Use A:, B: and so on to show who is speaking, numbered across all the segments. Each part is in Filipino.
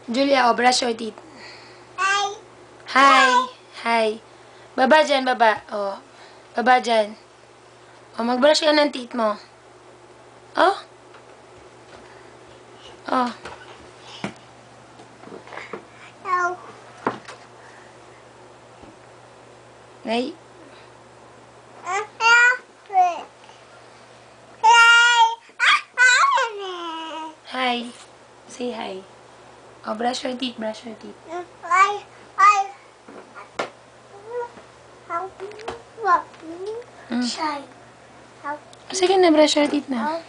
A: Julia, oh, brush your teeth.
B: Hi.
A: Hi. Hi. Baba dyan, baba. Oh. Baba dyan. Oh, mag-brush ka ng teeth mo. Oh. Oh.
B: No.
A: Ay. Hi. Say hi. Oh, brush your teeth, brush your teeth. Mm. Sige na, brush your teeth na.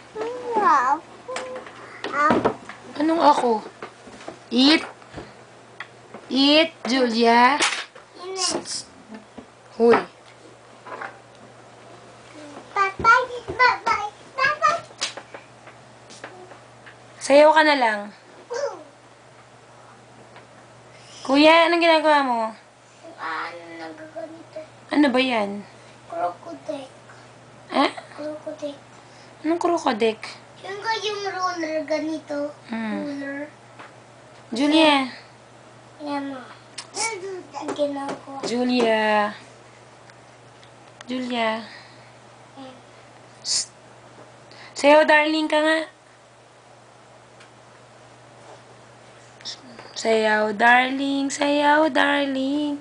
A: Anong ako? Eat. Eat, Julia. Hoy. Sayaw ka na lang. Kuya, anong ginagawa mo? Ano ba yan?
B: Crocodile.
A: Ha?
B: Crocodile.
A: Anong krokodek?
B: Yung roller ganito. Roller.
A: Julia.
B: Yan mo. Ang ginagawa.
A: Julia. Julia. Shh. Sayaw, darling ka nga. Sayaw, darling. Sayaw, darling.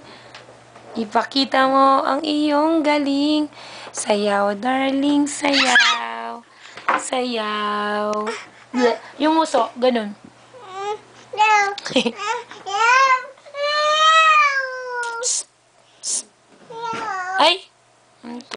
A: Ipakita mo ang iyong galing. Sayaw, darling. Sayaw. Sayaw. Yung muso, ganun. Ay!